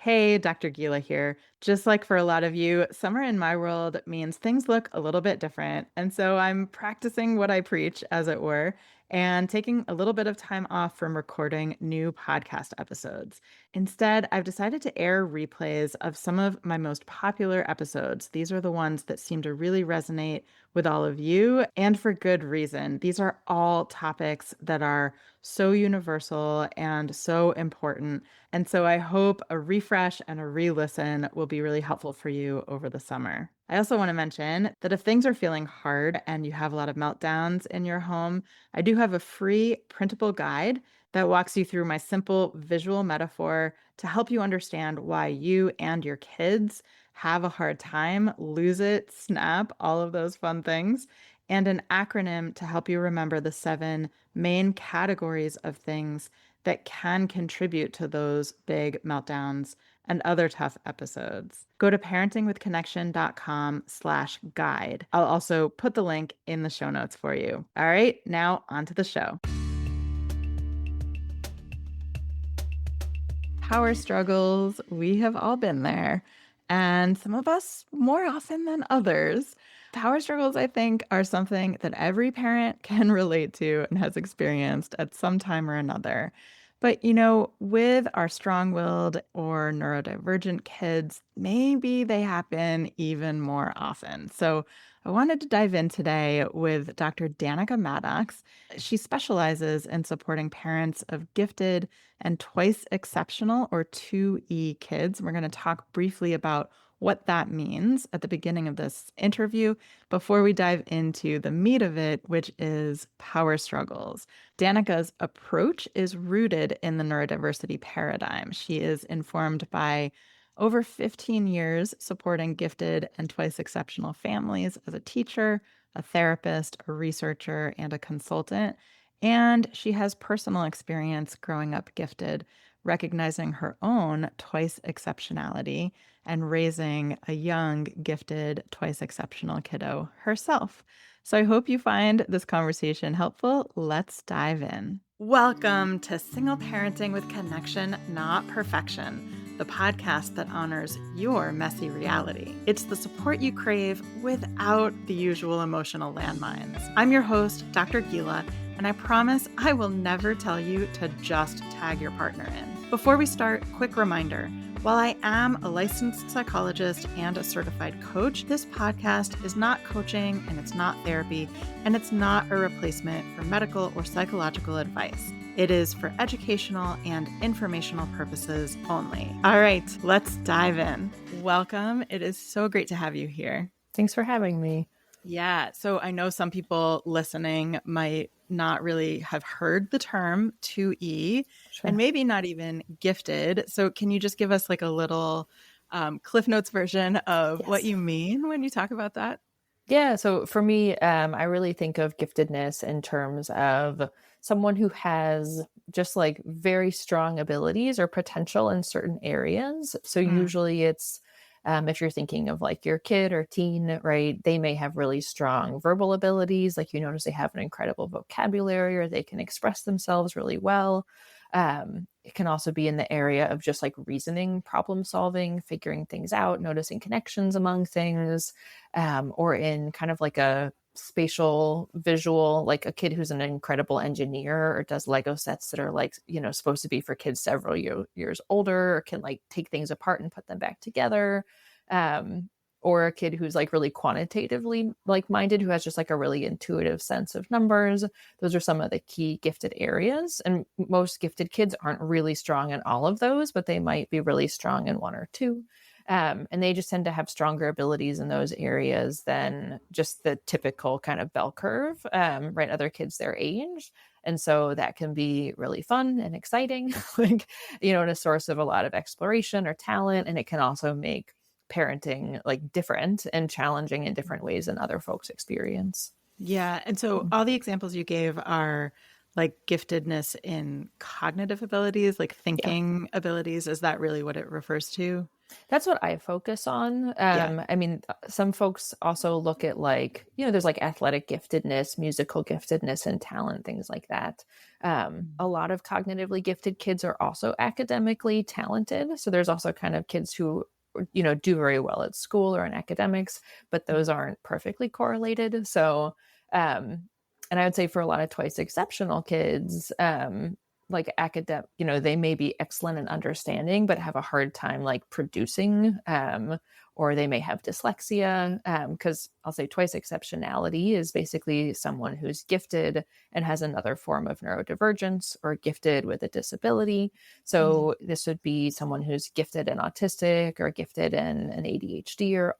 Hey, Dr. Gila here. Just like for a lot of you, summer in my world means things look a little bit different. And so I'm practicing what I preach, as it were, and taking a little bit of time off from recording new podcast episodes. Instead, I've decided to air replays of some of my most popular episodes. These are the ones that seem to really resonate with all of you, and for good reason. These are all topics that are so universal and so important, and so I hope a refresh and a re-listen will be really helpful for you over the summer. I also want to mention that if things are feeling hard and you have a lot of meltdowns in your home, I do have a free printable guide that walks you through my simple visual metaphor to help you understand why you and your kids have a hard time, lose it, snap, all of those fun things, and an acronym to help you remember the 7 main categories of things that can contribute to those big meltdowns and other tough episodes. Go to parentingwithconnection.com/guide. I'll also put the link in the show notes for you. All right, now on to the show. Power struggles, we have all been there, and some of us more often than others. Power struggles, I think, are something that every parent can relate to and has experienced at some time or another. But, with our strong willed or neurodivergent kids, maybe they happen even more often. So, I wanted to dive in today with Dr. Danika Maddocks. She specializes in supporting parents of gifted and twice exceptional or 2E kids. We're going to talk briefly about what that means at the beginning of this interview before we dive into the meat of it, which is power struggles. Danika's approach is rooted in the neurodiversity paradigm. She is informed by over 15 years supporting gifted and twice exceptional families as a teacher, a therapist, a researcher, and a consultant. And she has personal experience growing up gifted, recognizing her own twice exceptionality and raising a young, gifted, twice exceptional kiddo herself. So I hope you find this conversation helpful. Let's dive in. Welcome to Single Parenting with Connection, Not Perfection, the podcast that honors your messy reality. It's the support you crave without the usual emotional landmines. I'm your host, Dr. Gila, and I promise I will never tell you to just tag your partner in. Before we start, quick reminder. While I am a licensed psychologist and a certified coach, this podcast is not coaching and it's not therapy and it's not a replacement for medical or psychological advice. It is for educational and informational purposes only. All right, let's dive in. Welcome. It is so great to have you here. Thanks for having me. Yeah. So I know some people listening might not really have heard the term 2E and maybe not even gifted. So can you just give us like a little Cliff Notes version of what you mean when you talk about that? Yeah. So for me, I really think of giftedness in terms of someone who has just like very strong abilities or potential in certain areas. So usually it's if you're thinking of like your kid or teen, right, they may have really strong verbal abilities. Like you notice they have an incredible vocabulary or they can express themselves really well. It can also be in the area of just like reasoning, problem solving, figuring things out, noticing connections among things, or in kind of like a spatial visual, like a kid who's an incredible engineer or does Lego sets that are like, supposed to be for kids several years older, or can like take things apart and put them back together. Or a kid who's like really quantitatively like minded, who has just like a really intuitive sense of numbers. Those are some of the key gifted areas. And most gifted kids aren't really strong in all of those, but they might be really strong in one or two. And they just tend to have stronger abilities in those areas than just the typical kind of bell curve, right? Other kids their age. And so that can be really fun and exciting, like, and a source of a lot of exploration or talent. And it can also make parenting like different and challenging in different ways than other folks experience. Yeah. And so all the examples you gave are like giftedness in cognitive abilities, like thinking abilities. Is that really what it refers to? That's what I focus on. Yeah. I mean, some folks also look at like, there's like athletic giftedness, musical giftedness, and talent, things like that. A Mm. lot of cognitively gifted kids are also academically talented. So there's also kind of kids who, do very well at school or in academics, but those aren't perfectly correlated. So, and I would say for a lot of twice exceptional kids, like academic, they may be excellent in understanding, but have a hard time like producing, or they may have dyslexia. Because I'll say twice exceptionality is basically someone who's gifted and has another form of neurodivergence or gifted with a disability. Mm. So this would be someone who's gifted and autistic or gifted in an ADHD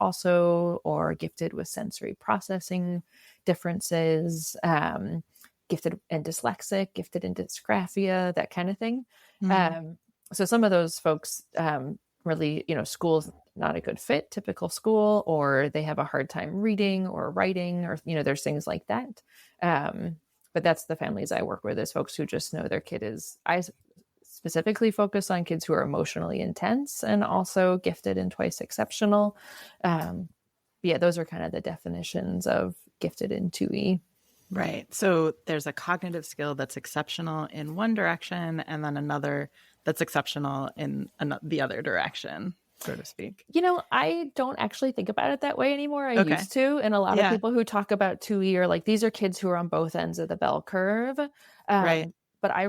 or gifted with sensory processing differences. Gifted and dyslexic, gifted in dysgraphia, that kind of thing. Mm. Um, so some of those folks really, school's not a good fit, typical school, or they have a hard time reading or writing, or there's things like that. But that's the families I work with, is folks who just know their kid is. I specifically focus on kids who are emotionally intense and also gifted and twice exceptional. Yeah, those are kind of the definitions of gifted in 2E. Right. So there's a cognitive skill that's exceptional in one direction, and then another that's exceptional in the other direction, so to speak. I don't actually think about it that way anymore. I Okay. used to. And a lot of Yeah. people who talk about 2E are like, these are kids who are on both ends of the bell curve. Right. But I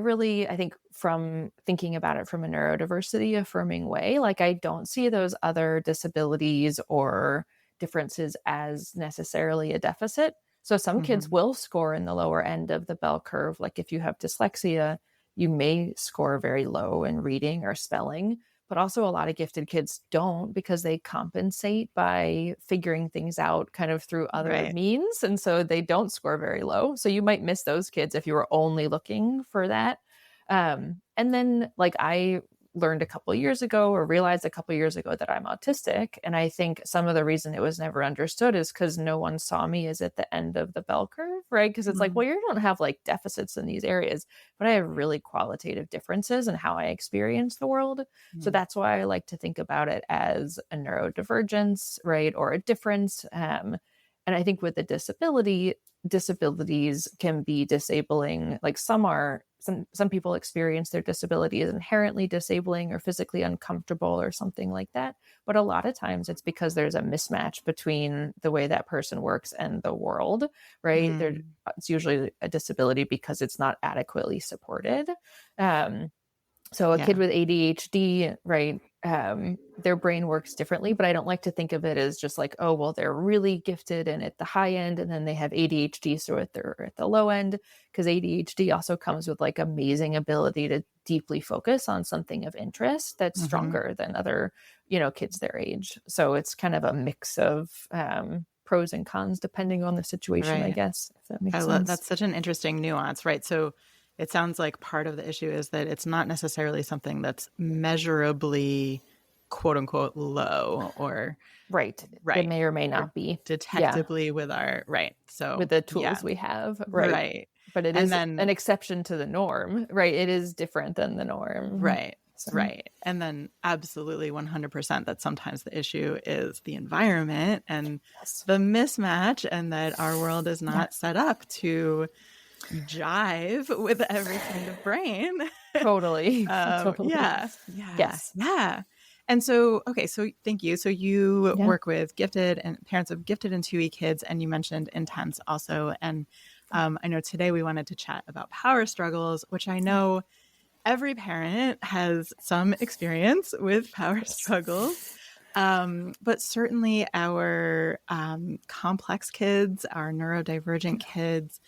think from thinking about it from a neurodiversity affirming way, like I don't see those other disabilities or differences as necessarily a deficit. So some kids Hmm. will score in the lower end of the bell curve. Like if you have dyslexia, you may score very low in reading or spelling, but also a lot of gifted kids don't, because they compensate by figuring things out kind of through other Right. means. And so they don't score very low. So you might miss those kids if you were only looking for that. And then like I learned a couple years ago, or realized a couple years ago, that I'm autistic. And I think some of the reason it was never understood is because no one saw me as at the end of the bell curve, right? Because it's like, Mm. well, you don't have like deficits in these areas, but I have really qualitative differences in how I experience the world. So Mm. that's why I like to think about it as a neurodivergence, right? Or a difference. And I think with the disabilities can be disabling. Like some people experience their disability as inherently disabling or physically uncomfortable or something like that. But a lot of times it's because there's a mismatch between the way that person works and the world, right? Mm. It's usually a disability because it's not adequately supported. Um, so a kid Yeah. with ADHD, right? Their brain works differently, but I don't like to think of it as just like, oh, well, they're really gifted and at the high end, and then they have ADHD, so they're at the low end. Because ADHD also comes with like amazing ability to deeply focus on something of interest that's Hmm. stronger than other, kids their age. So it's kind of a mix of pros and cons depending on the situation, I Right. guess, if that I makes love sense. that's such an interesting nuance, right? So it sounds like part of the issue is that it's not necessarily something that's measurably quote unquote low or Right. It right may or may or not be. Yeah. detectably with our right. With So the yeah, tools we have, right. right. But it And is then an exception to the norm, right? It is different than the norm. right, So, right. And then absolutely 100% that sometimes the issue is the environment and yes. the mismatch, and that our world is Yeah, not set up to jive with every kind of brain. totally. Totally. Yeah, yeah, Yes. yeah. And so, okay, so thank you. So you Yeah. work with gifted and parents of gifted and 2E kids, and you mentioned intense also. And I know today we wanted to chat about power struggles, which I know every parent has some experience with power Yes. struggles. But certainly our complex kids, our neurodivergent kids,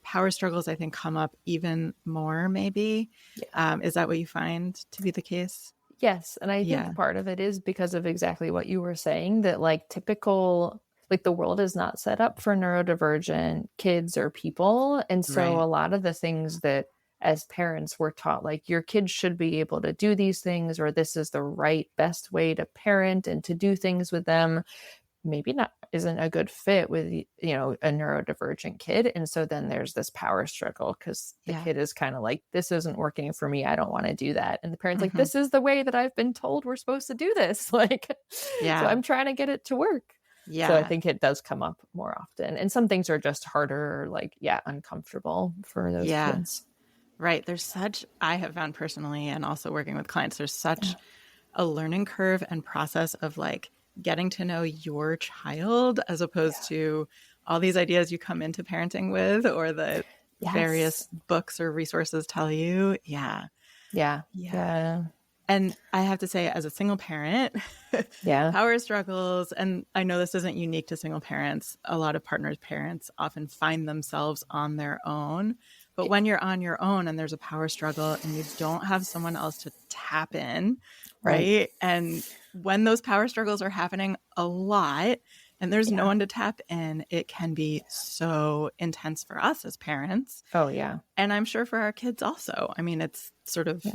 power struggles, I think, come up even more, maybe. Yeah. Is that what you find to be the case? Yes, and I Yeah. think part of it is because of exactly what you were saying, that like typical, like the world is not set up for neurodivergent kids or people. And so Right. a lot of the things that as parents we're taught, like your kids should be able to do these things, or this is the right best way to parent and to do things with them, maybe not isn't a good fit with a neurodivergent kid, and so then there's this power struggle because the Yeah. kid is kind of like, this isn't working for me, I don't want to do that, and the parents like, Mhm. this is the way that I've been told we're supposed to do this, like, so Yeah. I'm trying to get it to work. So I Yeah. think it does come up more often, and some things are just harder, or like, yeah, uncomfortable for those Yeah. kids. Right. I have found personally, and also working with clients, there's such Yeah. a learning curve and process of like getting to know your child as opposed Yeah. to all these ideas you come into parenting with or the various Yes. books or resources tell you. Yeah. Yeah. Yeah. Yeah. And I have to say, as a single parent, Yeah. power struggles, and I know this isn't unique to single parents, a lot of partners' parents often find themselves on their own. But Yeah. when you're on your own and there's a power struggle and you don't have someone else to tap in, Right. right? And when those power struggles are happening a lot and there's no Yeah. one to tap in, it can be so intense for us as parents. Oh, yeah. And I'm sure for our kids also. I mean, it's sort of, Yeah.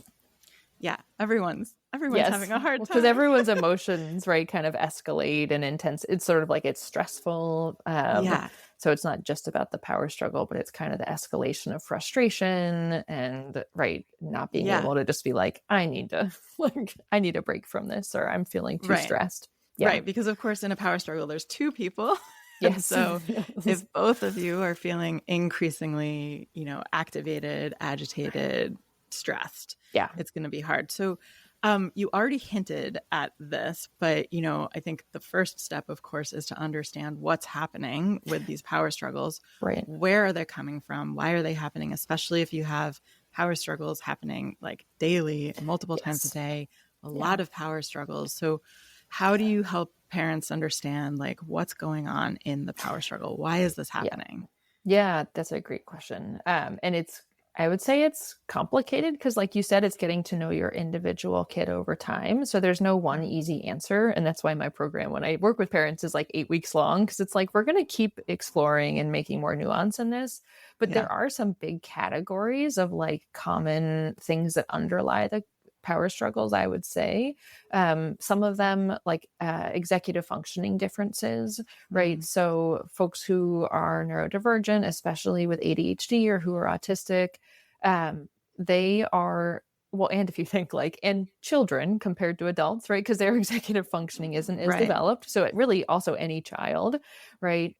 yeah, everyone's having Yes. a hard Well, because time. everyone's emotions, right, kind of escalate and intense. It's sort of like it's stressful. Yeah. So it's not just about the power struggle, but it's kind of the escalation of frustration and, right, not being Yeah. able to just be like, I need to, like, I need a break from this, or I'm feeling too Right. stressed. Yeah. Right. Because of course in a power struggle there's two people. And Yes. so Yes. if both of you are feeling increasingly, activated, agitated, stressed, Yeah. it's going to be hard. So you already hinted at this, but I think the first step, of course, is to understand what's happening with these power struggles. Right. Where are they coming from? Why are they happening? Especially if you have power struggles happening like daily, multiple times a Yes. day, a Yeah. lot of power struggles. So how do you help parents understand like what's going on in the power struggle? Why is this Yeah. happening? Yeah, that's a great question. And I would say it's complicated because, like you said, it's getting to know your individual kid over time. So there's no one Yeah. easy answer. And that's why my program, when I work with parents, is like 8 weeks long because it's like we're going to keep exploring and making more nuance in this. But Yeah. there are some big categories of like common things that underlie the power struggles, I would say. Some of them, like executive functioning differences, right? Mm, So folks who are neurodivergent, especially with ADHD or who are autistic, they are, well, and if you think like, and children compared to adults, right? Because their executive functioning isn't as right. developed. So it really also any child, right?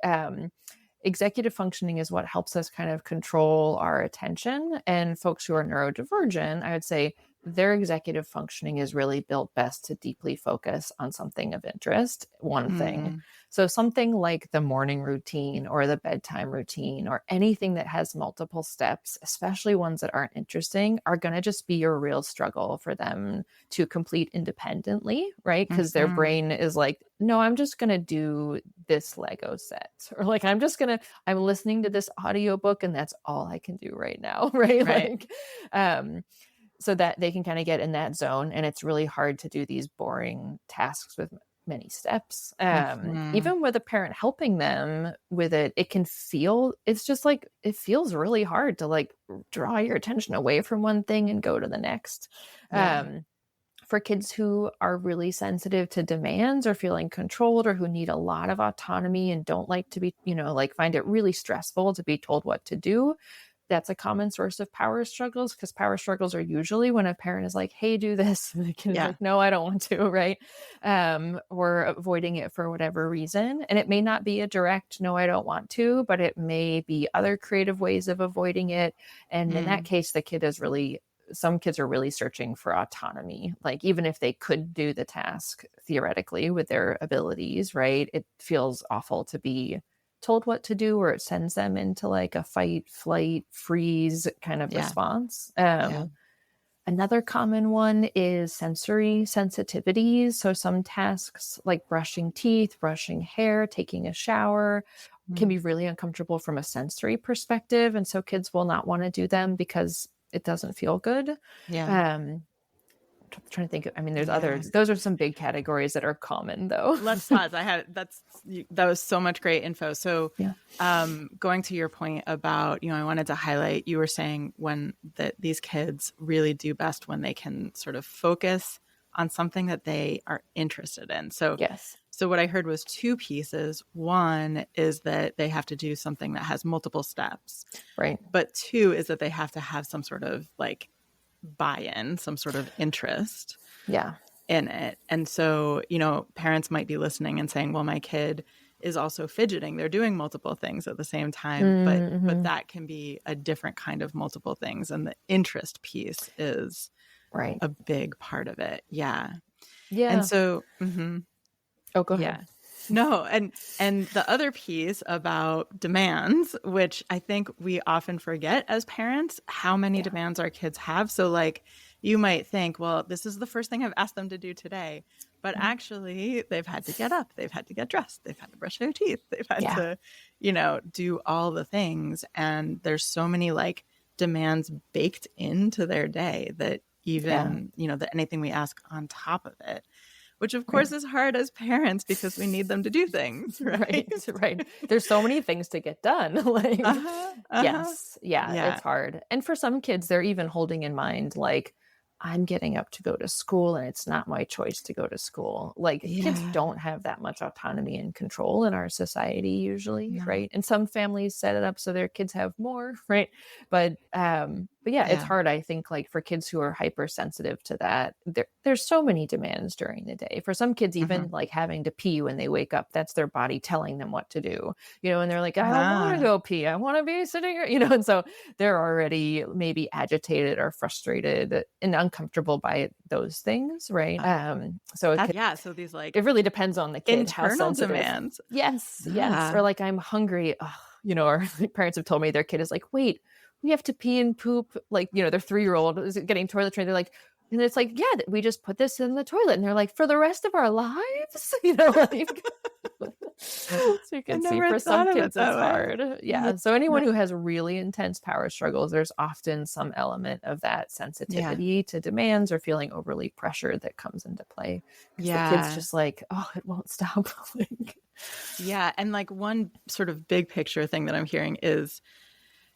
Executive functioning is what helps us kind of control our attention. And folks who are neurodivergent, I would say their executive functioning is really built best to deeply focus on something of interest, one thing. Mm, So something like the morning routine or the bedtime routine or anything that has multiple steps, especially ones that aren't interesting, are going to just be a real struggle for them to complete independently, right? Because their mhm. brain is like, no, I'm just going to do this Lego set. Or like, I'm listening to this audiobook and that's all I can do right now, right? Right. Like, um, so that they can kind of get in that zone. And it's really hard to do these boring tasks with many steps. Mhm. Even with a parent helping them with it, it's just like, it feels really hard to like draw your attention away from one thing and go to the next. Yeah. Um, for kids who are really sensitive to demands or feeling controlled or who need a lot of autonomy and don't like to be, like find it really stressful to be told what to do, that's a common source of power struggles because power struggles are usually when a parent is like, hey, do this. And the kid is Yeah. like, no, I don't want to. Right. Or avoiding it for whatever reason. And it may not be a direct, no, I don't want to, but it may be other creative ways of avoiding it. And in that Mm, case, some kids are really searching for autonomy. Like, even if they could do the task theoretically with their abilities, right? It feels awful to be told what to do, or it sends them into like a fight, flight, freeze kind of yeah. response. Yeah. Another common one is sensory sensitivities. So some tasks like brushing teeth, brushing hair, taking a shower can Mm, be really uncomfortable from a sensory perspective. And so kids will not want to do them because it doesn't feel good. yeah. Um, trying to think, I mean, there's Yeah. others. Those are some big categories that are common though. Let's pause. That was so much great info. So, Yeah. going to your point about, I wanted to highlight, you were saying when that these kids really do best when they can sort of focus on something that they are interested in. So Yes. So what I heard was two pieces. One is that they have to do something that has multiple steps. Right. But two is that they have to have some sort of like buy-in, some sort of interest Yeah. in it. And so, parents might be listening and saying, well, my kid is also fidgeting. They're doing multiple things at the same time, but Mm-hmm. that can be a different kind of multiple things. And the interest piece is Right. a big part of it. Yeah. And Yeah. so, Oh, go ahead. yeah. No, and the other piece about demands, which I think we often forget as parents, how many Yeah. demands our kids have. So like you might think, well, this is the first thing I've asked them to do today. But Mhm. actually, they've had to get up, they've had to get dressed, they've had to brush their teeth, they've had Yeah. to, do all the things. And there's so many like demands baked into their day that Yeah. even, that anything we ask on top of it, which of Right. course is hard as parents because we need them to do things, right? Right. Right. There's so many things to get done. Like, Uh-huh. Uh-huh. yes. Yeah. Yeah. It's hard. And for some kids, they're even holding in mind, like, I'm getting up to go to school and it's not my choice to go to school. Like, kids Yeah. don't have that much autonomy and control in our society usually, No. right? And some families set it up so their kids have more, right? But yeah, it's Yeah. hard, I think, like for kids who are hypersensitive to that. There's so many demands during the day. For some kids, even Mhm. like having to pee when they wake up, that's their body telling them what to do, and they're like, I don't want to Ah. go pee. I want to be sitting here, and so they're already maybe agitated or frustrated and uncomfortable by those things, right? So That yeah, so these like it really depends on the kid how internal sensitive. demands. Yes, yes. Yeah. Or like, I'm hungry. Ugh, or parents have told me their kid is like, wait, we have to pee and poop. Like, their 3-year-old is getting toilet trained. They're like, and it's like, yeah, we just put this in the toilet. And they're like, for the rest of our lives, like. So you I can see never for some thought of it kids it's that way. hard. Yeah. Yeah. So anyone who has really intense power struggles, there's often some element of that Yeah. sensitivity to demands or feeling overly pressured that comes into play because the kid's Yeah. just like, oh, it won't stop. Like, Yeah. And like one sort of big picture thing that I'm hearing is,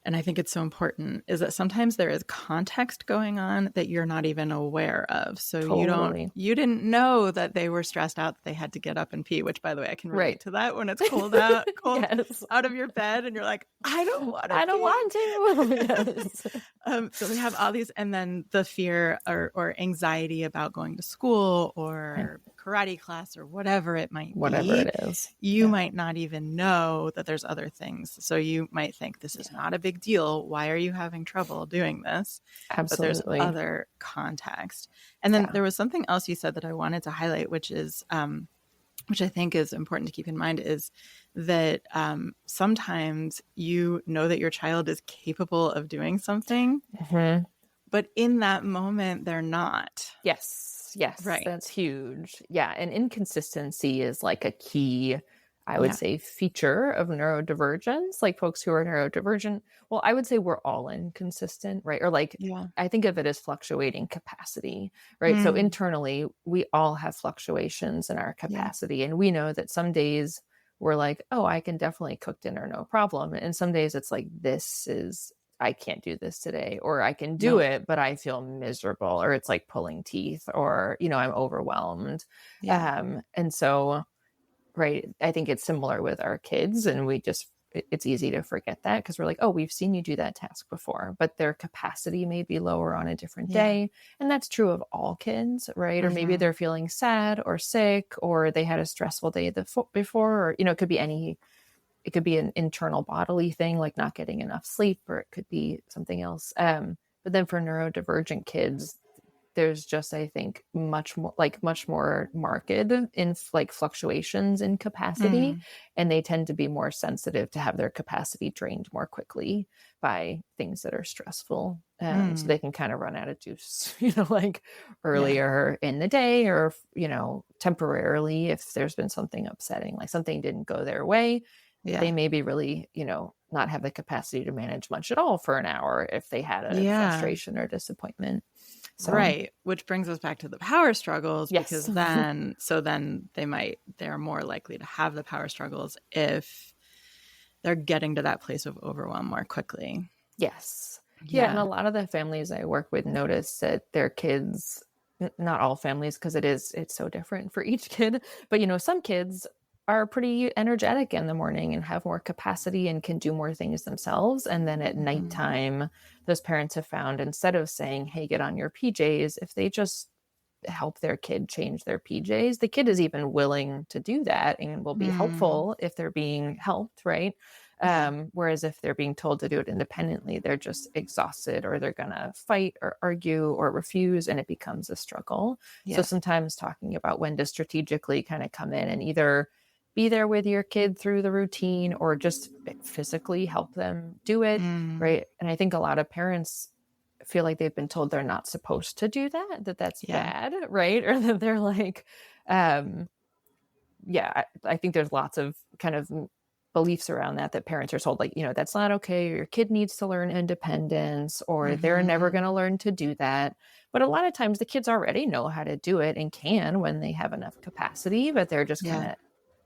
and I think it's so important, is that sometimes there is context going on that you're not even aware of. So totally. you didn't know that they were stressed out that they had to get up and pee, which by the way, I can relate Right. to that when it's cold Yes. out of your bed and you're like, I don't want to I don't pee. want to. Yes. So we have all these, and then the fear or anxiety about going to school Right. or karate class or whatever it might Whatever be. it is. You Yeah. might not even know that there's other things. So you might think this is Yeah. not a big deal. Why are you having trouble doing this? But there's Absolutely. other context. And then Yeah. there was something else you said that I wanted to highlight, which is which I think is important to keep in mind, is that sometimes you know that your child is capable of doing something, Mhm. but in that moment, they're not. Yes, yes, Right. that's huge. Yeah, and inconsistency is like a key, I would Yeah. say, feature of neurodivergence. Like folks who are neurodivergent, well, I would say we're all inconsistent, right? Or like, Yeah. I think of it as fluctuating capacity, right? So Mm, internally, we all have fluctuations in our yeah. capacity. And we know that some days we're like, oh, I can definitely cook dinner, no problem. And some days it's like, I can't do this today, or I can do No. it, but I feel miserable, or it's like pulling teeth, or, I'm overwhelmed. Yeah. And so, right, I think it's similar with our kids, and it's easy to forget that because we're like, oh, we've seen you do that task before, but their capacity may be lower on a different Yeah. day. And that's true of all kids, right? Or maybe Mhm. they're feeling sad or sick, or they had a stressful day before, or, it could be an internal bodily thing like not getting enough sleep, or it could be something else. But then for neurodivergent kids, there's just, I think, much more marked in like fluctuations in capacity, Mm, and they tend to be more sensitive to have their capacity drained more quickly by things that are stressful. So they mm. can kind of run out of juice, like Yeah. earlier in the day, or temporarily if there's been something upsetting, like something didn't go their way, they Yeah. maybe really, not have the capacity to manage much at all for an hour if they had a Yeah. frustration or disappointment. So, Right. Which brings us back to the power struggles yes. because then they're more likely to have the power struggles if they're getting to that place of overwhelm more quickly. Yes. Yeah, and a Yeah. lot of the families I work with notice that their kids not all families, because it's so different for each kid, but some kids are pretty energetic in the morning and have more capacity and can do more things themselves. And then at Mhm. nighttime, those parents have found, instead of saying, hey, get on your PJs, if they just help their kid change their PJs, the kid is even willing to do that and will be Mm. helpful if they're being helped, right? Yeah. Whereas if they're being told to do it independently, they're just exhausted, or they're going to fight or argue or refuse, and it becomes a struggle. So Yeah. sometimes talking about when to strategically kind of come in and either be there with your kid through the routine or just physically help them do it, Mm. right? And I think a lot of parents feel like they've been told they're not supposed to do that, that that's Yeah. bad, right? Or that they're like, um, yeah, I think there's lots of kind of beliefs around that, that parents are told, like, that's not okay, or your kid needs to learn independence, or they're never Mhm. going to learn to do that. But a lot of times the kids already know how to do it and can when they have enough capacity, but they're just kind Yeah. of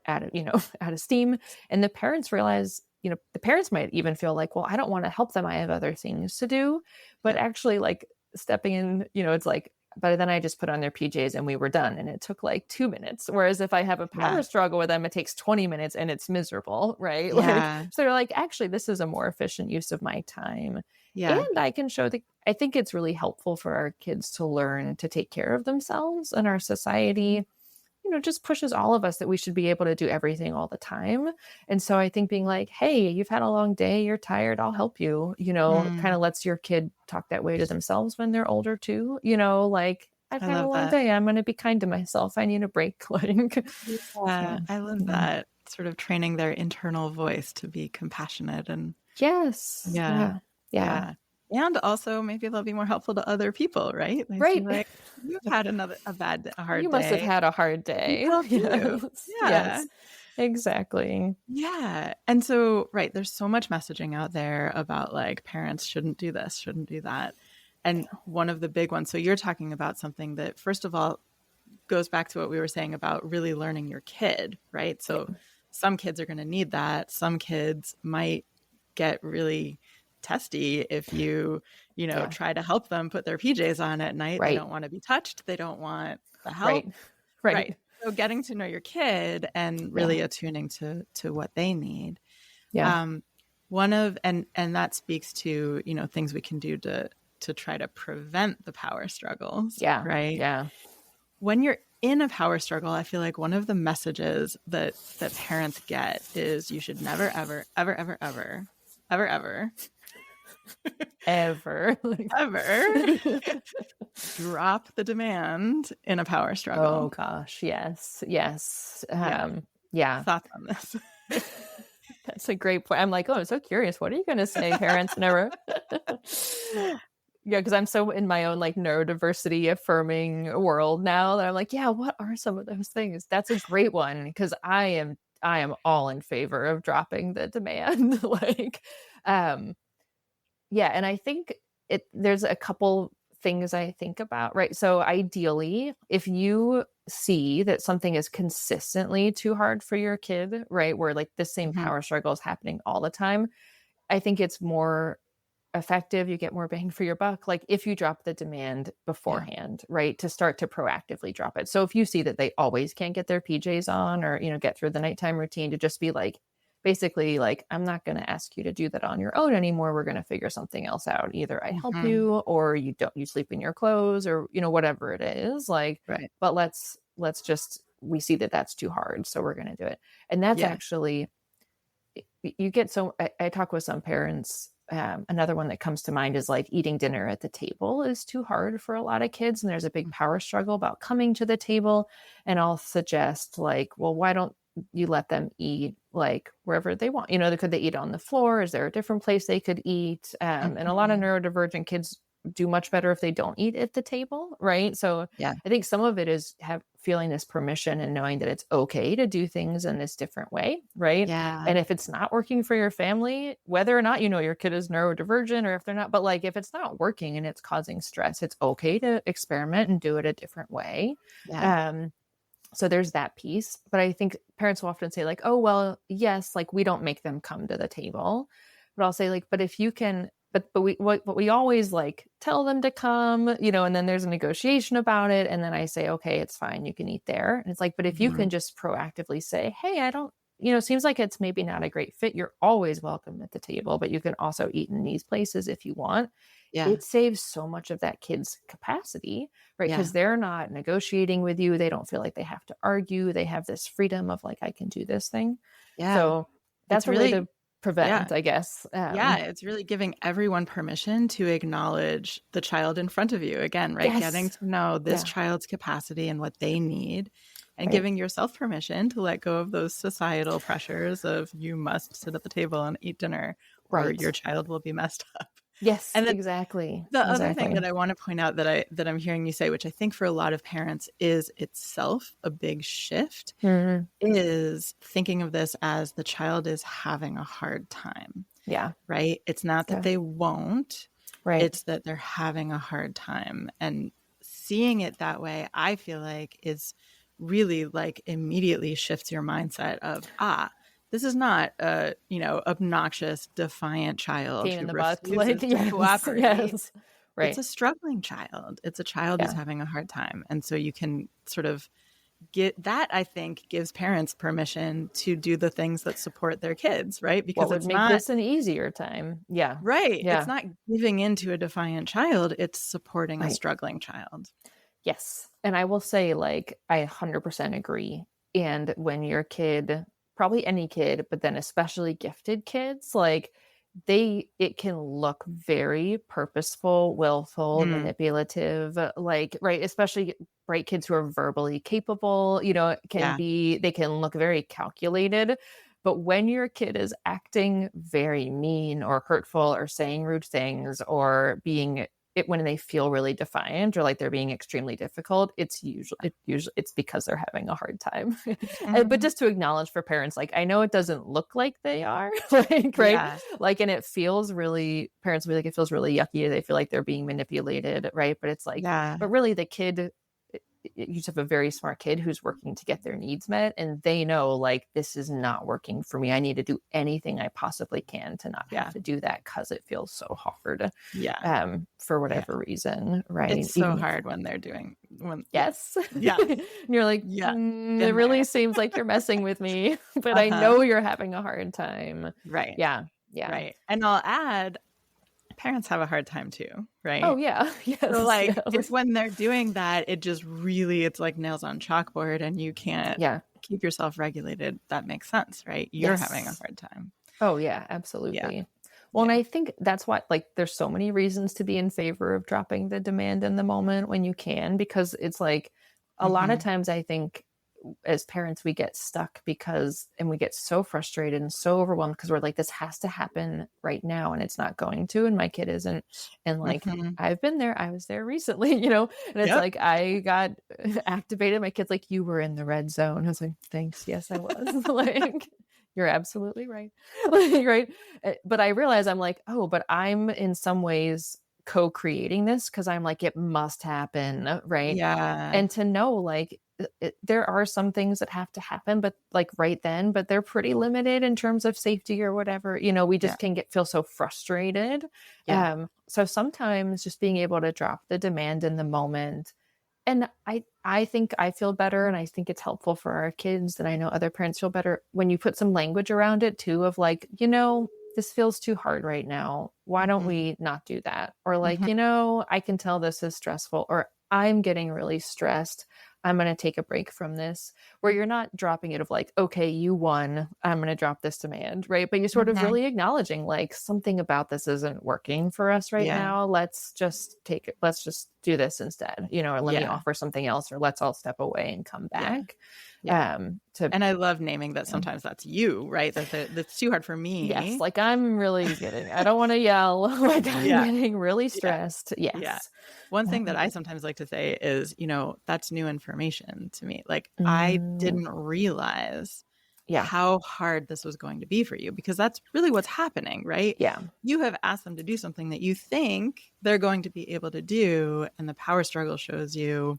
out of, out of steam. And the parents realize, the parents might even feel like, well, I don't want to help them, I have other things to do. But Yep. actually, like, stepping in, it's like, but then I just put on their PJs and we were done, and it took like 2 minutes. Whereas if I have a Yeah. power struggle with them, it takes 20 minutes and it's miserable, right? Like, Yeah. so they're like, actually, this is a more efficient use of my time. Yeah. And I can show that I think it's really helpful for our kids to learn to take care of themselves. And our society, just pushes all of us that we should be able to do everything all the time. And so I think being like, hey, you've had a long day, you're tired, I'll help you, kind Mm. of lets your kid talk that way to themselves when they're older too, like, I've I had a love long that. day, I'm going to be kind to myself, I need a break. Like, Yeah, so, I love mhm. that. Sort of training their internal voice to be compassionate and Yes. yeah, Yeah. Yeah. yeah. And also maybe they'll be more helpful to other people, right? They see Right. like, "You've had a hard You must have day. had a hard Let me day. help you." Yes. Yeah. Yes. Exactly. Yeah. And so, right, there's so much messaging out there about like parents shouldn't do this, shouldn't do that. And one of the big ones, so you're talking about something that, first of all, goes back to what we were saying about really learning your kid, right? So Yeah. some kids are going to need that. Some kids might get really testy if you Yeah. try to help them put their PJs on at night. They Right. don't want to be touched. They don't want the Right. help. Right. Right. So getting to know your kid and Yeah. really attuning to what they need. Yeah. Um, one of and that speaks to, things we can do to try to prevent the power struggles, Yeah. right? Yeah. When you're in a power struggle, I feel like one of the messages that parents get is you should never, ever, ever, ever, ever, ever, ever, Ever. ever drop the demand in a power Oh struggle. gosh, yes, yes. Yeah. Yeah, Thoughts on this? that's a great point. I'm like, oh, I'm so curious. What are you gonna say, parents never? Yeah, because I'm so in my own like neurodiversity affirming world now that I'm like, yeah, what are some of those things? That's a great one because I am all in favor of dropping the demand. Like, um, yeah, and I think there's a couple things I think about, right? So ideally, if you see that something is consistently too hard for your kid, right, where like the same Mhm. power struggle is happening all the time, I think it's more effective, you get more bang for your buck, like if you drop the demand Yeah. beforehand, right? To start to proactively drop it. So if you see that they always can't get their PJs on or, get through the nighttime routine, to just be like, basically like, I'm not going to ask you to do that on your own anymore. We're going to figure something else out. Either I help Mhm. you or you sleep in your clothes or, whatever it is, like, Right. but let's just, we see that that's too hard. So we're going to do it. And that's Yeah. actually, you get so I talk with some parents. Another one that comes to mind is like eating dinner at the table is too hard for a lot of kids, and there's a big power struggle about coming to the table. And I'll suggest like, well, why don't you let them eat like wherever they want? Could they eat on the floor? Is there a different place they could eat? And a lot of Mhm. neurodivergent kids do much better if they don't eat at the table, right? So Yeah. I think some of it is feeling this permission and knowing that it's okay to do things in this different way, right? Yeah. And if it's not working for your family, whether or not your kid is neurodivergent or if they're not, but like if it's not working and it's causing stress, it's okay to experiment and do it a different way. Yeah. Um, so there's that piece. But I think parents will often say, like, oh, well, yes, like we don't make them come to the table. But I'll say, like, but if you can but we always like tell them to come, and then there's a negotiation about it, and then I say, okay, it's fine, you can eat there. And it's like, but if you Mhm. can just proactively say, hey, I don't, seems like it's maybe not a great fit. You're always welcome at the table, but you can also eat in these places if you want. Yeah. It saves so much of that kid's capacity, right? Because Yeah. they're not negotiating with you. They don't feel like they have to argue. They have this freedom of like, I can do this thing. Yeah. So It's that's a way really to prevent, yeah. I guess. Yeah, it's really giving everyone permission to acknowledge the child in front of you again, right? Getting Yes. to know this Yeah. child's capacity and what they need, and Right. giving yourself permission to let go of those societal pressures of you must sit at the table and eat dinner or Right. your child will be messed up. Yes, And then exactly. the other thing Exactly. that I want to point out that I'm hearing you say, which I think for a lot of parents is itself a big shift, Mhm. is thinking of this as the child is having a hard time. Yeah. Right? It's not that Yeah. they won't, Right. it's that they're having a hard time, and seeing it that way, I feel like is really, like, immediately shifts your mindset of, this is not a, obnoxious, defiant child Pain in who the butt. Like, refuses to yes, cooperate. yes. It's Right. a struggling child. It's a child who's Yeah. having a hard time, and so you can sort of get that, I think, gives parents permission to do the things that support their kids, right? What Because would it's make not this an easier time? Yeah. right. It's Yeah. not giving in to a defiant child, it's supporting a Right. struggling child. Yes. And I will say, like, I 100% agree. And when your kid, probably any kid, but then especially gifted kids, like, it can look very purposeful, willful, Mm, manipulative, like, right, especially bright kids who are verbally capable, yeah, they can look very calculated. But when your kid is acting very mean or hurtful or saying rude things or being when they feel really defiant or like they're being extremely difficult, it's because they're having a hard time. But mhm, just to acknowledge for parents, like, I know it doesn't look like they are, like, right? yeah, Like, and it feels really parents will be like, it feels really yucky. They feel like they're being manipulated, right? But it's like, yeah, but really the kid you just have a very smart kid who's working to get their needs met, and they know, like, this is not working for me. I need to do anything I possibly can to not have yeah, to do that because it feels so hard, yeah, for yeah. whatever reason, right? It's so Even if hard when they're doing when yeah. yes. Yes, And you're like, yeah, It been really there. seems like you're messing with me, but I Uh-huh, know you're having a hard time." right, Yeah, yeah. right, and I'll add, parents have a hard time too, Oh, right? yeah. So, Yes, like, it's yes. when they're doing that, it just really it's like nails on chalkboard and you can't Yeah. keep yourself regulated. That makes sense, right? You're having a Yes. hard time. Oh, yeah, Yeah, absolutely. Well, and yeah. I think that's why, like, there's so many reasons to be in favor of dropping the demand in the moment when you can, because it's like a lot of Mhm. times I think as parents we get stuck and we get so frustrated and so overwhelmed because we're like, this has to happen right now and it's not going to, and my kid isn't. And like, Mhm. I've been there, I was there recently, and it's Yep. like I got activated. My kid's like, you were in the red zone. I was like, thanks, yes I was. Like, you're absolutely right. Like, right. But I realize I'm like, oh, but I'm in some ways co-creating this because I'm like, it must happen, right? Yeah. And to know, like, there are some things that have to happen, but like right then, but they're pretty limited in terms of safety or whatever. We Yeah. just can feel so frustrated. Yeah. So sometimes just being able to drop the demand in the moment, and I think I feel better, and I think it's helpful for our kids, and I know other parents feel better when you put some language around it too, of like, this feels too hard right now. Why don't Mhm. we not do that? Or like, Mhm. I can tell this is stressful, or I'm getting really stressed. I'm going to take a break from this, where you're not dropping it of like, okay, you won. I'm going to drop this demand, right? But you're sort of Mhm. really acknowledging like something about this isn't working for us right Yeah. now. Let's just do this instead, or let me Yeah. offer something else, or let's all step away and come Yeah. back. Yeah. To And I love naming that yeah. sometimes that's you, right? That's too hard for Yes, me. like I'm really I don't want to yell, like I'm Yeah. getting really Yeah. stressed. Yeah. Yes. One thing that Um, I sometimes like to say is, that's new information to me. Like, I mm, didn't realize yeah. how hard this was going to be for you because that's really what's happening, right? Yeah. You have asked them to do something that you think they're going to be able to do, and the power struggle shows you,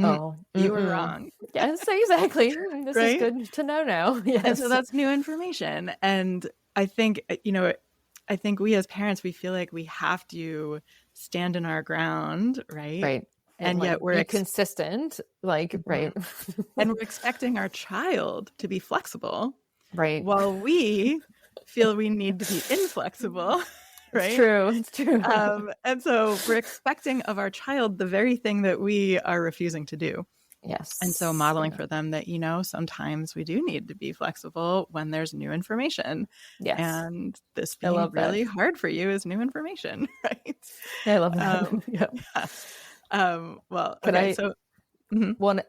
Oh, you were mm-mm. wrong, Yes, exactly. This is right? good to know now. And so Yes. that's new information. And I think, I think we as parents, we feel like we have to stand in our ground, right? Right. And And like yet we're be consistent, like, Mhm. right. And we're expecting our child to be flexible Right. while we feel we need to be inflexible, It's right? true. It's true. And so we're expecting of our child the very thing that we are refusing to do. And so Yes. modeling Yeah. for them that, sometimes we do need to be flexible when there's new information. Yes. And this I being love that. really hard for you is new information, right? I love Um, that. Yeah. yeah. Well, Can okay. I So, mhm. Well,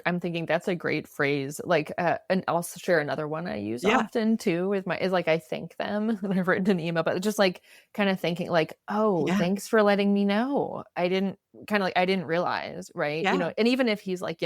I'm thinking that's a great phrase. Like, and I'll share another one I use Yeah. often too with my is like I thank them and I've written an email, but just like kind of thinking like, oh, Yeah. thanks for letting me know. I didn't realize, right? Yeah. And even if he's like,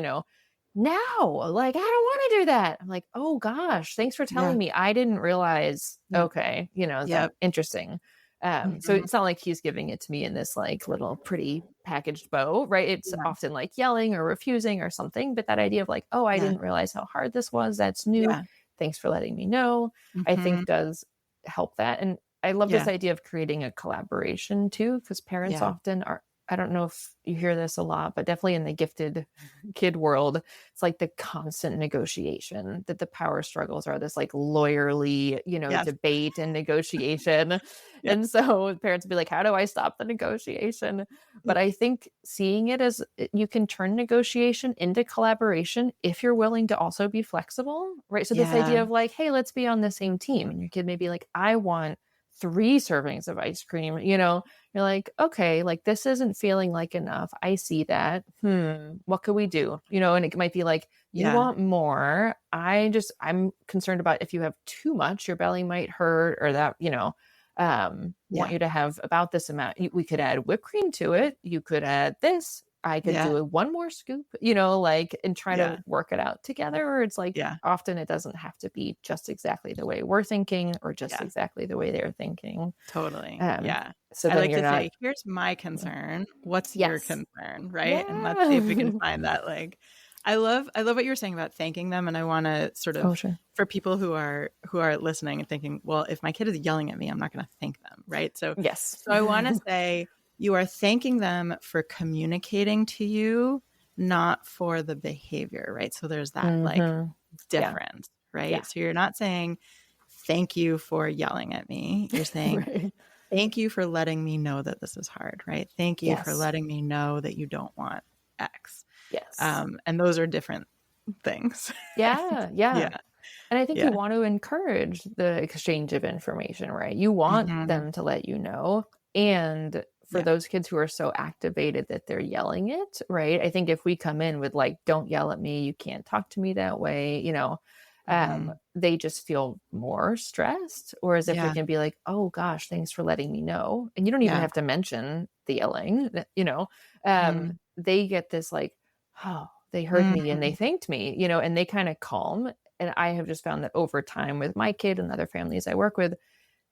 no, like I don't want to do that. I'm like, oh gosh, thanks for Yeah. telling me. I didn't realize. Yep. Okay, is that Yep. interesting? So Mhm. it's not like he's giving it to me in this like little pretty packaged bow, right? It's Yeah. often like yelling or refusing or something, but that idea of like, oh, I Yeah. didn't realize how hard this was. That's new. Yeah. Thanks for letting me know. I Mhm. think does help that. And I love this Yeah. idea of creating a collaboration too, because parents Yeah. often are, I don't know if you hear this a lot, but definitely in the gifted kid world, it's like the constant negotiation that the power struggles are this like lawyerly, Yes. debate and negotiation. Yeah. And so parents will be like, how do I stop the negotiation? Yeah. But I think seeing it as you can turn negotiation into collaboration if you're willing to also be flexible, right? So this Yeah. idea of like, hey, let's be on the same team. And your kid may be like, I want 3 servings of ice cream, you're like, okay, like this isn't feeling like enough. I see that. What could we do? And it might be like, you Yeah. want more. I'm concerned about if you have too much, your belly might hurt or that, want Yeah. you to have about this amount. We could add whipped cream to it. You could add this. I could Yeah. do one more scoop, like, and try to Yeah. work it out together. Or it's like, Yeah. often it doesn't have to be just exactly the way we're thinking or just Yeah. exactly the way they're thinking. Totally. Um, Yeah. so I then like you're to not say, "Here's my yeah. concern. What's your Yes. concern?" Right? And let's see if we can Yeah. find that, like I love what you were saying about thanking them, and I wanna sort Oh, of sure. for people who are listening and thinking, "Well, if my kid is yelling at me, I'm not gonna thank them." Right? So Yes. so I wanna say you are thanking them for communicating to you, not for the behavior, right? So there's that, like, Mhm. Yeah. difference, Yeah. right? So you're not saying, "Thank you for yelling at me." You're saying, Right. "Thank you for letting me know that this is hard," right? "Thank you for Yes. letting me know that you don't want X." Yes. And those are different things. Yeah, yeah. Yeah, And I think you yeah. want to encourage the exchange of information, right? You want Mhm. them to let you know. And for Yeah. those kids who are so activated that they're yelling it, right? I think if we come in with like, don't yell at me, you can't talk to me that way, Mhm. they just feel more stressed. Whereas if we Yeah, can be like, oh gosh, thanks for letting me know. And you don't even yeah. have to mention the yelling, they get this like, oh, they heard me and they Mhm. thanked me, and they kind of calm. And I have just found that over time with my kid and other families I work with,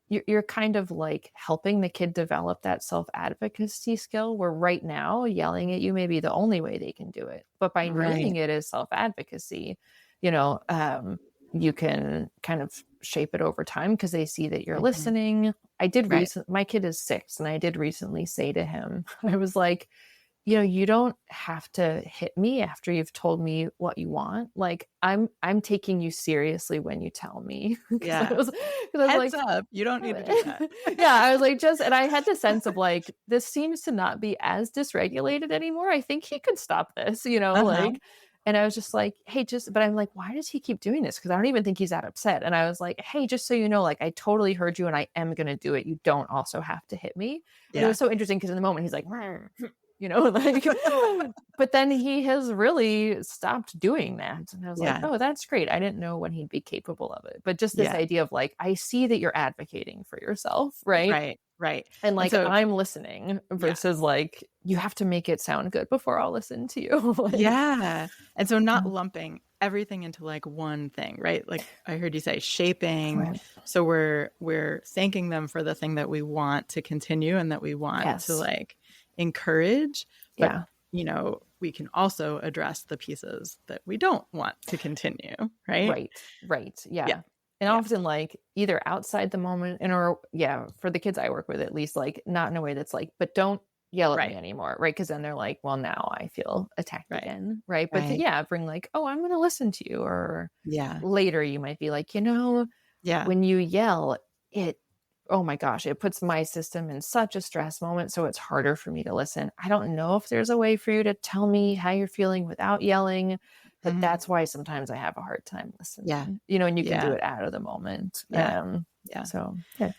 you're kind of like helping the kid develop that self advocacy skill where right now yelling at you may be the only way they can do it. But by Right. naming it as self advocacy, you know, um, you can kind of shape it over time because they see that you're Mhm. listening. Right. My kid is 6, and I did recently say to him, I was like, you don't have to hit me after you've told me what you want. Like I'm taking you seriously when you tell me. Because I Yeah. was because I was Heads like, up, you don't need to do that. yeah, I was like, just and I had the sense of like, this seems to not be as dysregulated anymore. I think he could stop this, Uh-huh. like, and I was just like, hey, but I'm like, why does he keep doing this? Because I don't even think he's that upset. And I was like, hey, just so you know, like, I totally heard you and I am going to do it. You don't also have to hit me. And it Yeah. was so interesting because in the moment he's like, like, but then he has really stopped doing that. And I was like, Yeah. oh, that's great. I didn't know when he'd be capable of it. But just this Yeah. idea of like, I see that you're advocating for yourself, right? Right, right. And And like, so I'm listening yeah. versus like, you have to make it sound good before I'll listen to you. Like, Yeah. And so not mm, lumping everything into like one thing, right? Like I heard you say shaping. right. So we're thanking them for the thing that we want to continue and that we want to Yes. like encourage, but Yeah. we can also address the pieces that we don't want to continue, right? Right. Right. Yeah. Yeah. And Yeah. often like either outside the moment and or yeah, for the kids I work with at least, like not in a way that's like, but don't yell at me Right. anymore, right? Because then they're like, well, now I feel attacked Right. again, right? But Right. yeah, bring like, oh, I'm going to listen to you. Or Yeah. later you might be like, you know, Yeah. when you yell, it, oh my gosh, it puts my system in such a stress moment. So it's harder for me to listen. I don't know if there's a way for you to tell me how you're feeling without yelling, but Mhm. that's why sometimes I have a hard time Yeah. listening, you know, and you can do Yeah. it out of the moment. Yeah. Yeah. So yeah,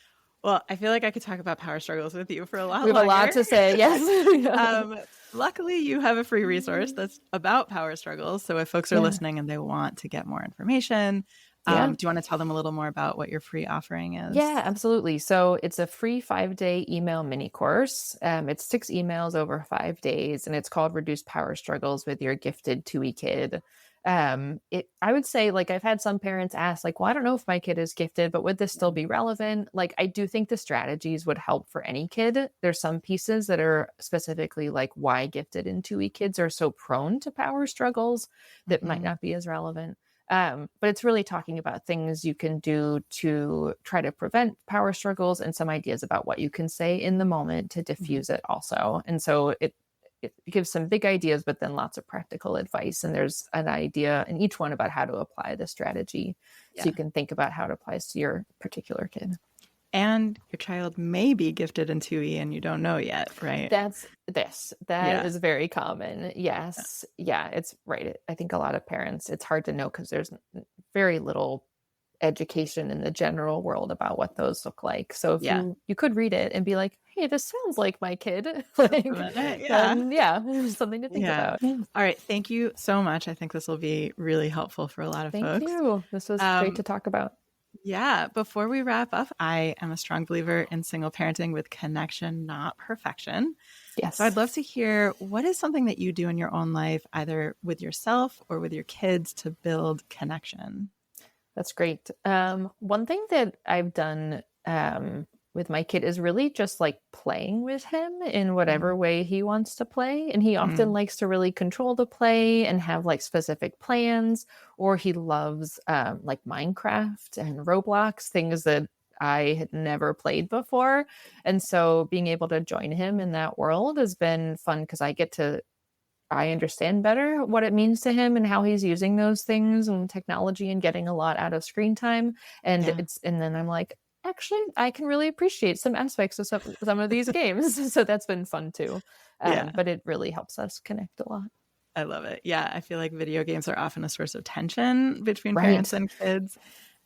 Well, I feel like I could talk about power struggles with you for a we lot have a lot longer. to say. Yes. Yeah. Um, luckily, you have a free resource that's about power struggles. So if folks are Yeah. listening and they want to get more information, Yeah. do you want to tell them a little more about what your free offering is? Yeah, absolutely. So it's a free 5-day email mini course. It's 6 emails over 5 days, and it's called Reduce Power Struggles with Your Gifted 2E Kid. I would say, like, I've had some parents ask, like, well, I don't know if my kid is gifted, but would this still be relevant? Like, I do think the strategies would help for any kid. There's some pieces that are specifically like why gifted and 2E kids are so prone to power struggles that might Mhm. not be as relevant. But it's really talking about things you can do to try to prevent power struggles and some ideas about what you can say in the moment to Mhm. diffuse it also. And so it gives some big ideas, but then lots of practical advice. And there's an idea in each one about how to apply the strategy. So you Yeah. can think about how it applies to your particular kid. And your child may be gifted in 2E and you don't know yet, right? That Yeah. is very common. Yeah. Yes. Yeah, it's right. I think a lot of parents, it's hard to know because there's very little education in the general world about what those look like. So if Yeah. you could read it and be like, "Hey, this sounds like my kid," like, Yeah. then yeah, there's something to think Yeah. about. All right. Thank you so much. I think this will be really helpful for a lot of Thank folks. you. This was great Um, to talk about. yeah. Before we wrap up, I am a strong believer in single parenting with connection, not perfection. So Yes, I'd love to hear what is something that you do in your own life, either with yourself or with your kids, to build connection. that's great. One thing that I've done with my kid is really just like playing with him in Mm, whatever way he wants to play. And he often mm, likes to really control the play and have like specific plans, or he loves like Minecraft and Roblox, things that I had never played before. And so being able to join him in that world has been fun because I understand better what it means to him and how he's using those things and technology and getting a lot out of screen time. yeah. And then I'm like, actually, I can really appreciate some aspects of some of these games. So that's been fun too. Yeah. But it really helps us connect a lot. I love it. Yeah. I feel like video games are often a source of tension between parents Right. and kids.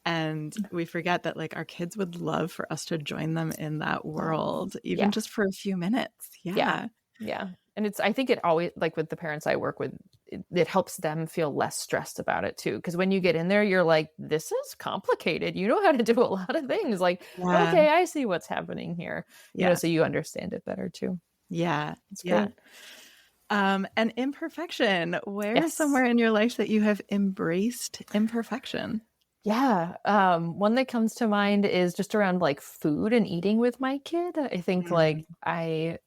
And we forget that like our kids would love for us to join them in that world, even Yeah. just for a few minutes. Yeah. Yeah. Yeah. And I think it always, like with the parents I work with, it helps them feel less stressed about it too. Cause when you get in there, you're like, this is complicated. You know how to do a lot of things. Like, Yeah. okay, I see what's happening here. You know, Yeah. so you understand it better too. Yeah. It's Yeah. great. And imperfection. Where is Yes. somewhere in your life that you have embraced imperfection? Yeah. One that comes to mind is just around like food and eating with my kid. I think Mm, like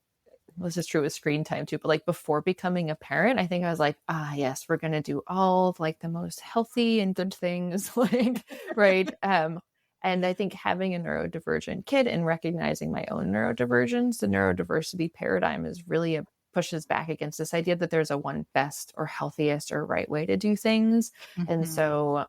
this is true with screen time too, but like before becoming a parent, I think I was like, ah, yes, we're going to do all of like the most healthy and good things, like, right. And I think having a neurodivergent kid and recognizing my own neurodivergence, the neurodiversity paradigm is really pushes back against this idea that there's a one best or healthiest or right way to do things. And mhm. so,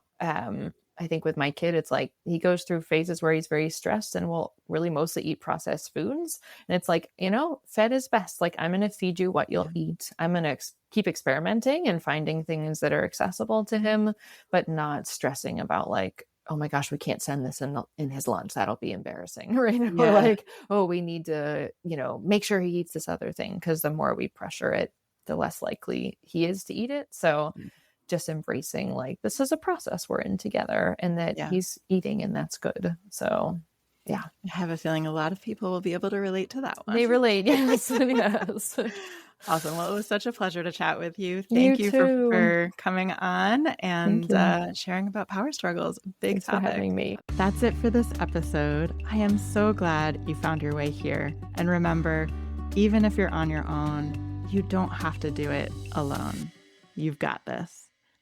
I think with my kid, it's like he goes through phases where he's very stressed and will really mostly eat processed foods. And it's like, you know, fed is best. Like, I'm going to feed you what you'll Yeah. eat. I'm going to keep experimenting and finding things that are accessible to him, but not stressing about like, oh my gosh, we can't send this in his lunch. That'll be embarrassing. Right. Or Yeah. like, oh, we need to, you know, make sure he eats this other thing. Cause the more we pressure it, the less likely he is to eat it. So just embracing like this is a process we're in together and that Yeah. he's eating and that's good. So yeah, I have a feeling a lot of people will be able to relate to that one. they relate. Yes. Yes. Awesome. Well, it was such a pleasure to chat with you. You Thank you too. for coming on Thank and you. sharing about power struggles. Big Thanks for topic. having me. That's it for this episode. I am so glad you found your way here. And remember, even if you're on your own, you don't have to do it alone. You've got this.